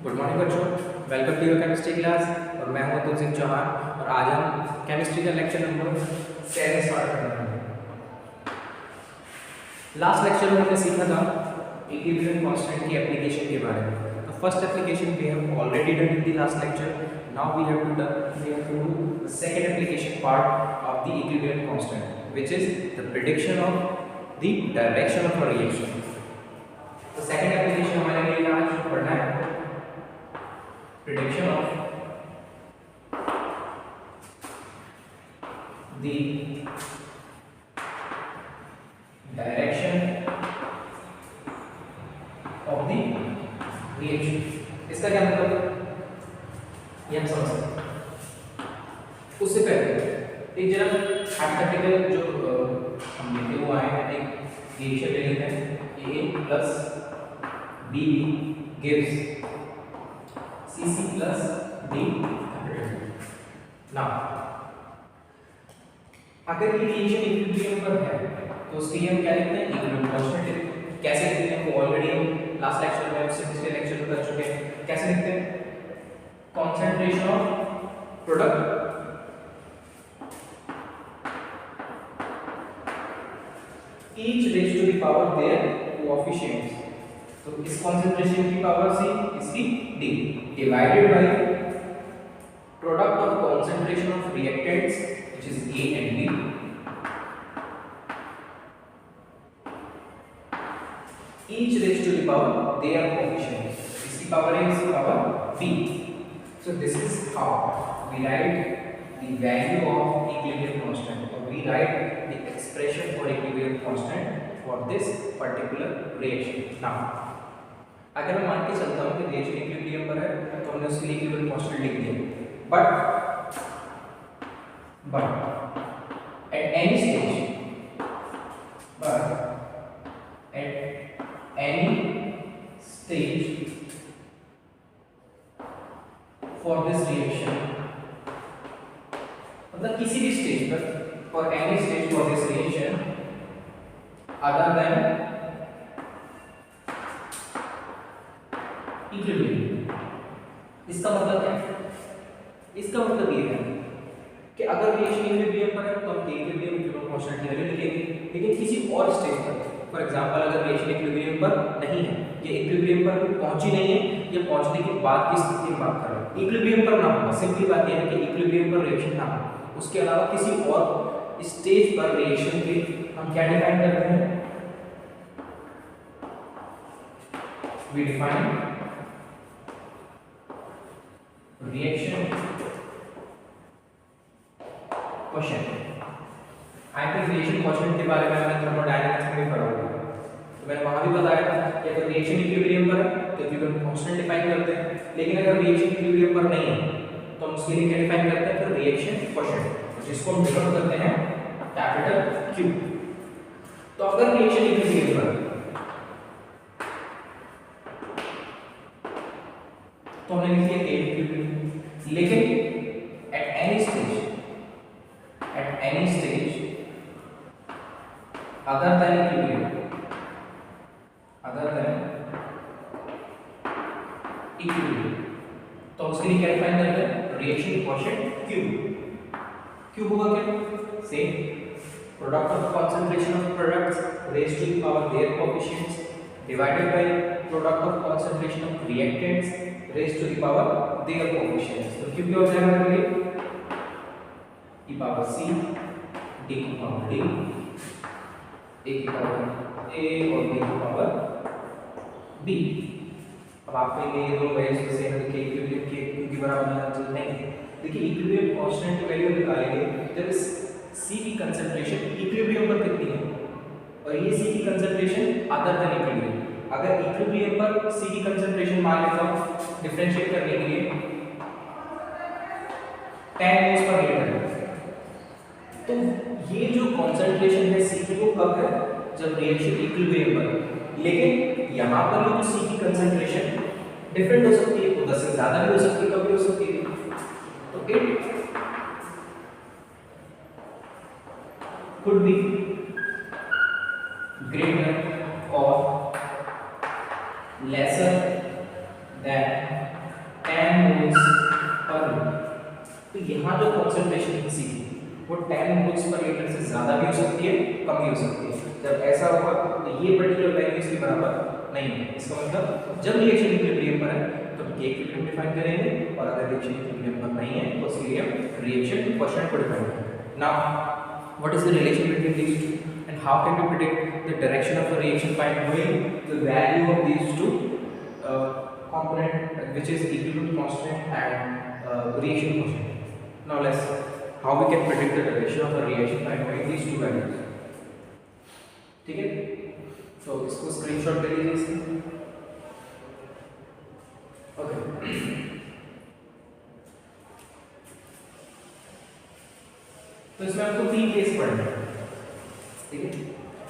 Good morning बच्चों, welcome to your chemistry class. और मैं हूं अतुल सिंह चौहान और आज हम केमिस्ट्री का लेक्चर नंबर 7 स्टार्ट करने वाले हैं। लास्ट लेक्चर में हमने सीखा था इक्विलिब्रियम कांस्टेंट की एप्लीकेशन के बारे में। तो first application we have already done in the last lecture. Now we have to do the second application part of the equilibrium constant which is the prediction of the direction of a reaction. तो second application हमारे लिए आज पढ़ना है prediction of the direction of the reaction। इसका क्या मतलब है ये हम समझ सकते हैं। उससे पहले एक जरा हाइपोथेटिकल जो हम लेते हुए आए हैं एक रिएक्शन ले लेते हैं। A plus B gives Cc plus D। Now अगर ये रिएक्शन इक्विलिब्रियम पर है तो उसके लिए हम क्या लिखते हैं इक्विलिब्रियम कांस्टेंट। कैसे लिखते हैं वो ऑलरेडी हम लास्ट लेक्चर में उससे पिछले लेक्चर में कर चुके हैं। कैसे लिखते हैं concentration of product each raised to the power their coefficients। तो इस कंसंट्रेशन की पावर से इसकी d divided by product of concentration of reactants which is A and B each raised to the power their coefficients। इसकी power है इसकी power B। so this is how we write the value of equilibrium constant or we write the expression for equilibrium constant for this particular reaction। now अगर मैं मान के चलता हूं कि रिएक्शन इक्विलिब्रियम पर है तो हमने उसके लिए इक्विलिब्रियम कांस्टेंट लिख दिया। But at any stage for this reaction मतलब किसी भी स्टेज पर for any stage for this reaction other than equilibrium. इसका मतलब क्या है? इसका मतलब ये है कि अगर रिएक्शन इक्विलिब्रियम पर है तो हम इक्विलिब्रियम इक्विलिब्रियम कांस्टेंट की वैल्यू लिखेंगे। लेकिन किसी और स्टेज पर फॉर एग्जांपल अगर रिएक्शन इक्विलिब्रियम पर नहीं है या इक्विलिब्रियम पर पहुंची नहीं है या पहुंचने के बाद की स्थिति की बात कर रहे हैं, इक्विलिब्रियम पर ना हो, सिंपली बात यह है कि इक्विलिब्रियम पर रिएक्शन ना हो, उसके अलावा किसी और स्टेज पर रिएक्शन के हम क्या डिफाइन करते हैं? We define reaction quotient. I think reaction quotient के बारे में मैंने थर्मोडायनामिक्स में भी पढ़ा हुआ है, तो मैंने वहां भी बताया कि अगर रिएक्शन इक्विलिब्रियम पर है तो इक्विलिब्रियम कांस्टेंट डिफाइन करते हैं। लेकिन अगर रिएक्शन इक्विलिब्रियम पर नहीं है तो हम उसके लिए क्या डिफाइन करते हैं? फिर रिएक्शन क्वोशिएंट, जिसको हम डिफाइन करते हैं कैपिटल Q। तो अगर रिएक्शन इक्विलिब्रियम पर तो हमने लिख दिया इक्विलिब्रियम। लेकिन at any stage other than equilibrium तो उसके लिए क्या डिफाइन करते हैं? रिएक्शन क्वोशिएंट Q होगा क्या? Same product of concentration of products raised to the power their coefficients divided by product of concentration of reactants raised to the power their coefficients. तो Q क्या हो जाएगा हमारे लिए? e पावर c d की power d a की power a और b की पावर b। अब आप कहेंगे ये दोनों वैल्यूज कैसे हैं? देखिए इक्विलिब्रियम के बराबर होना चाहिए नहीं। देखिए इक्विलिब्रियम कांस्टेंट की वैल्यू निकालेंगे जब इस c की कंसंट्रेशन इक्विलिब्रियम पर कितनी है और ये c की कंसंट्रेशन अदर देन इक्विलिब्रियम। अगर इक्विलिब्रियम पर c की कंसंट्रेशन मान लेता हूं डिफरेंशिएट करने के लिए 10 मोल्स पर लीटर है, तो ये जो कंसंट्रेशन है c की वो कब है? जब रिएक्शन इक्विलिब्रियम पर है। लेकिन यहां पर ये जो c की कंसंट्रेशन डिफरेंट हो सकती है, 10 से ज्यादा भी हो सकती है, कम भी हो सकती है। तो it could be greater or lesser than यहाँ जो कॉन्सेंट्रेशन है सी वो 10 मोल्स पर लीटर से ज़्यादा भी हो सकती है, कम भी हो सकती है। जब ऐसा होगा तो ये पर्टिकुलर वैल्यू इसके बराबर नहीं है। इसका मतलब जब रिएक्शन इक्विलिब्रियम पर है तो के इक्विलिब्रियम डिफाइन करेंगे, और अगर रिएक्शन इक्विलिब्रियम पर नहीं है तो उसके लिए हम रिएक्शन क्वोशिएंट को डिफाइन करेंगे। Now what is the relation between these two and how can we predict the direction of a reaction by knowing the value of these two component which is equilibrium constant and reaction quotient. Now let's how we can predict the direction of a reaction by knowing these two values. ठीक है, तो इसको screenshot ले लीजिए इसकी। Okay, तो इसमें आपको 3 केस पढ़ने हैं। ठीक है,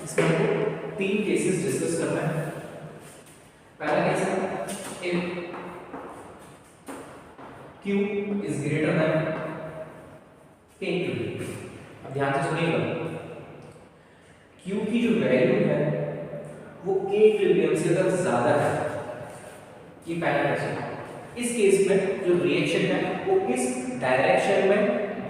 इसमें आपको 3 केसेस डिस्कस करना है। पहला केस है if Q is greater than K equilibrium। अब ध्यान से सुनिएगा, Q की जो वैल्यू है वो K equilibrium से अगर ज्यादा है, ये पहला केस है। इस केस में जो रिएक्शन है वो किस डायरेक्शन में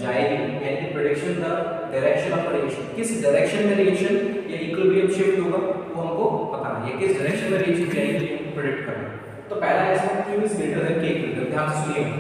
जाएगी, यानी कि prediction the direction of reaction, किस डायरेक्शन में रिएक्शन या इक्विलिब्रियम शिफ्ट होगा वो हमको पता है, या किस डायरेक्शन में रिएक्शन जाएगी ये प्रेडिक्ट करना है। तो पहला केस है Q is greater than K equilibrium। ध्यान से सुनिएगा,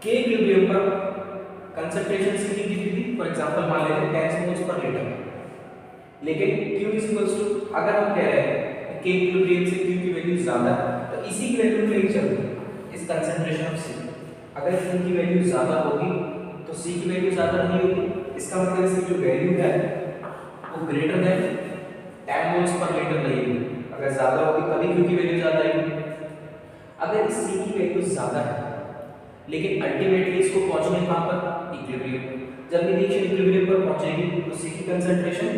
K equilibrium पर कंसंट्रेशन सी की थी, फॉर एग्जांपल मान लेते हैं 10 मोल्स पर लीटर, लेकिन Q is equals to, अगर हम कह रहे हैं K equilibrium से Q की वैल्यू ज्यादा है तो इसी की वैल्यू लेके चलते हैं इस कंसंट्रेशन ऑफ C। अगर Q की वैल्यू ज्यादा होगी तो C की वैल्यू ज्यादा नहीं होगी, इसका मतलब इसकी जो वैल्यू है वो greater than 10 moles per litre रहेगी। अगर ज्यादा होगी तभी Q की वैल्यू ज्यादा आएगी। अगर इस C की वैल्यू ज्यादा है लेकिन अल्टीमेटली इसको पहुंचने कहां पर, इक्विलिब्रियम, जब रिएक्शन इक्विलिब्रियम पर पहुंचेगी तो C की कंसंट्रेशन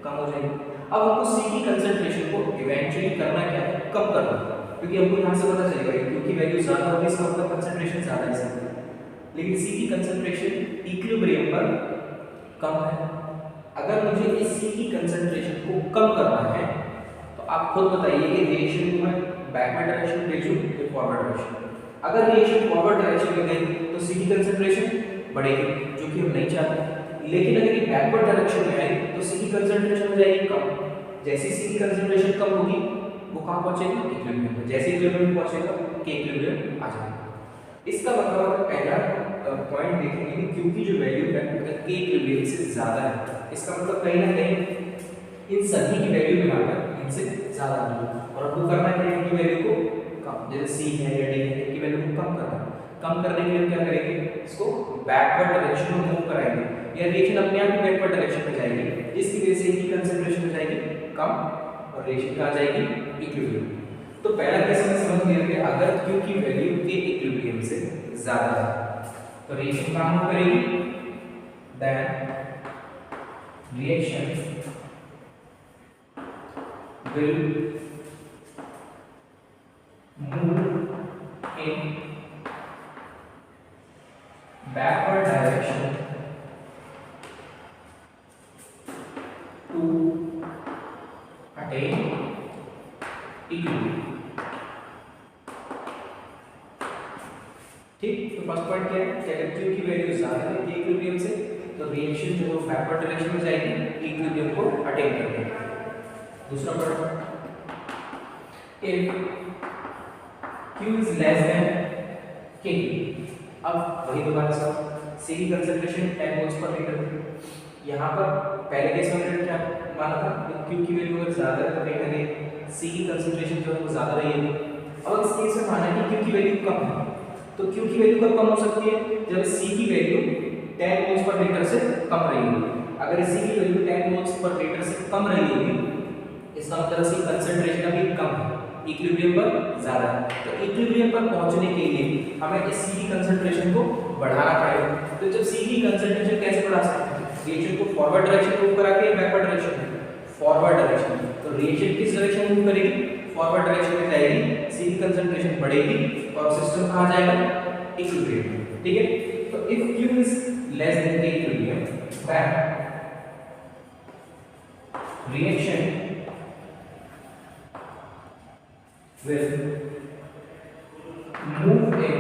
कम हो जाएगी। अब हमको C की कंसंट्रेशन को इवेंचुअली करना क्या है, कम करना, क्योंकि हमको यहां से पता चलेगा क्योंकि वैल्यू ज्यादा होगी इसका मतलब कंसंट्रेशन ज्यादा है इसमें, लेकिन C की कंसंट्रेशन इक्विलिब्रियम पर कम है। अगर मुझे इस C की कंसंट्रेशन को कम करना है तो आप खुद बताइए कि रिएक्शन को मैं बैकवर्ड डायरेक्शन में भेजूं या फॉरवर्ड डायरेक्शन में। अगर रिएक्शन फॉरवर्ड डायरेक्शन में गई तो C की कंसंट्रेशन बढ़ेगी, जो कि हम नहीं चाहते, लेकिन अगर ये बैकवर्ड डायरेक्शन में आई तो C की कंसंट्रेशन हो जाएगी कम। जैसे C की कंसंट्रेशन कम होगी वो कहां पहुंचेगी, इक्विलिब्रियम में। जैसे इक्विलिब्रियम पहुंचेगा K इक्विलिब्रियम आ जाएगा। इसका मतलब पहला पॉइंट देखेंगे कि Q की जो वैल्यू है अगर K इक्विलिब्रियम से ज्यादा है, इसका मतलब कहीं ना कहीं इन सभी की वैल्यू मिलाकर इनसे ज्यादा है, और हमको करना है इनकी वैल्यू को कम, जैसे C है या D है, इनकी वैल्यू को कम करना है। कम करने के लिए क्या करेंगे, इसको बैकवर्ड डायरेक्शन में मूव कराएंगे, या रिएक्शन अपने आप ही बैकवर्ड डायरेक्शन में जाएगी, इसकी वजह से इनकी कंसंट्रेशन हो जाएगी कम और रिएक्शन आ जाएगी इक्विलिब्रियम। तो पहला केस में समझ लिया कि अगर Q की वैल्यू के इक्विलिब्रियम से ज्यादा है तो रिएक्शन काम करेगी, then reaction will move in backward direction to attain equilibrium। ठीक, तो फर्स्ट पॉइंट क्या है कि अगर Q की वैल्यू ज्यादा है इक्विलिब्रियम से तो रिएक्शन जो है बैकवर्ड डायरेक्शन में जाएगी, इक्विलिब्रियम को अटेन करेगी। दूसरा point, if Q is less than K, अब वही दोबारा से C की कंसंट्रेशन 10 मोल्स पर लीटर थी, यहाँ पर पहले केस में हमने क्या माना था कि Q की वैल्यू अगर ज्यादा है तो कहीं ना कहीं C की कंसंट्रेशन जो है वो ज्यादा रहेगी। और इस केस में माना कि Q की वैल्यू कम है, तो Q की वैल्यू कब कम हो सकती है, जब C की वैल्यू 10 मोल्स पर लीटर से कम रहेगी। अगर C की वैल्यू 10 मोल्स पर लीटर से कम रही होगी, इसका मतलब इसकी कंसंट्रेशन अभी कम है, इक्विलिब्रियम पर ज्यादा है। तो इक्विलिब्रियम पर पहुंचने के लिए हमें इस C की कंसंट्रेशन को बढ़ाना पड़ेगा। तो जब C की कंसंट्रेशन कैसे बढ़ा सकते हैं, रिएक्शन को फॉरवर्ड डायरेक्शन मूव करा के बैकवर्ड डायरेक्शन में, फॉरवर्ड डायरेक्शन। तो रिएक्शन किस डायरेक्शन मूव करेगी, फॉरवर्ड डायरेक्शन में जाएगी, C की कंसंट्रेशन बढ़ेगी और सिस्टम कहां जाएगा, इक्विलिब्रियम। ठीक है, तो if Q is less than K equilibrium, then reaction will move in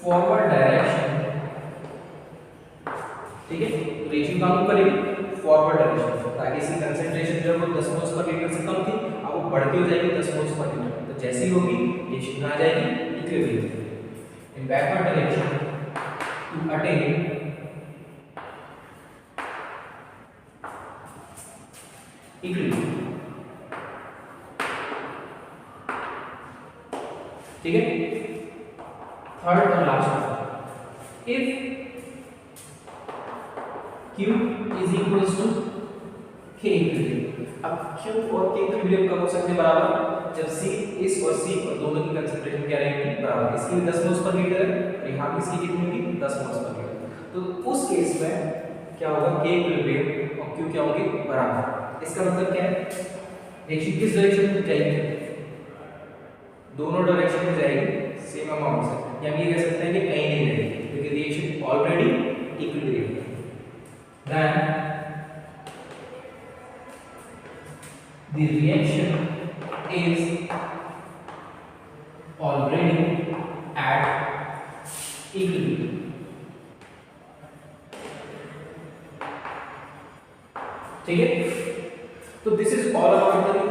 forward direction, ठीक है, तो रिएक्शन कम करेगी फॉरवर्ड डायरेक्शन, ताकि इसकी कंसंट्रेशन जो है वो 10 मोल्स पर लीटर से कम थी, अब वो बढ़ के हो जाएगी 10 मोल्स पर लीटर। तो जैसे ही होगी रिएक्शन कहाँ जाएगी, equilibrium. In backward direction to attain equilibrium, ठीक है। थर्ड और last, if Q is equals to K equilibrium. अब Q और K इक्विलिब्रियम कब हो सकते हैं बराबर, जब C, इस और C और दोनों की कंसंट्रेशन क्या रहेगी बराबर, इसकी 10 मोल्स पर लीटर है और यहाँ की इसकी कितनी होगी 10 मोल्स पर लीटर। तो उस केस में क्या होगा, K इक्विलिब्रियम और Q क्या होगी बराबर। इसका मतलब क्या है, रिएक्शन किस डायरेक्शन में जाएगी, दोनों डायरेक्शन में जाएगी सेम अमाउंट से, या हम ये कह सकते हैं कि कहीं नहीं जाएगी क्योंकि रिएक्शन ऑलरेडी इक्विलिब्रियम है। Then the reaction is already at equilibrium. ठीक है, तो this is all about the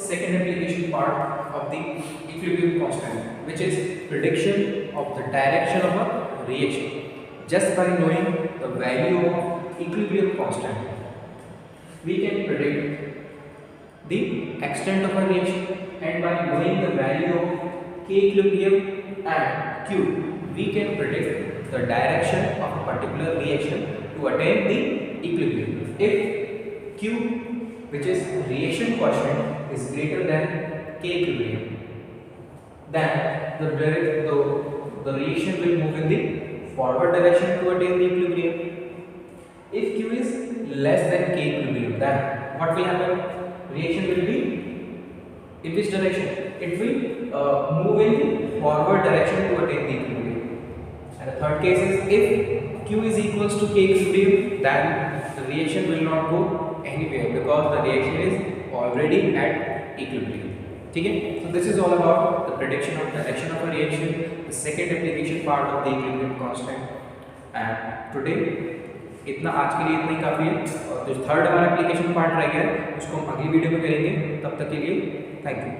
second application part of the equilibrium constant, which is prediction of the direction of a reaction just by knowing the value of equilibrium constant. We can predict the extent of a reaction, and by knowing the value of K equilibrium and Q, we can predict the direction of a particular reaction to attain the equilibrium. If Q, which is reaction quotient, is greater than K equilibrium, then the reaction will move in the forward direction to attain the equilibrium. If Q is less than K equilibrium, then what will happen? Reaction will be in which direction? It will move in the forward direction to attain the equilibrium. And the third case is if Q is equals to K equilibrium, then the reaction will not go anywhere because the reaction is already at equilibrium. ठीक है, so this is all about the prediction of direction of a reaction, the second application part of the equilibrium constant. And today इतना, आज के लिए इतना ही काफ़ी है, और जो थर्ड हमारा एप्लीकेशन पार्ट रह गया है उसको हम अगली वीडियो में करेंगे। तब तक के लिए थैंक यू।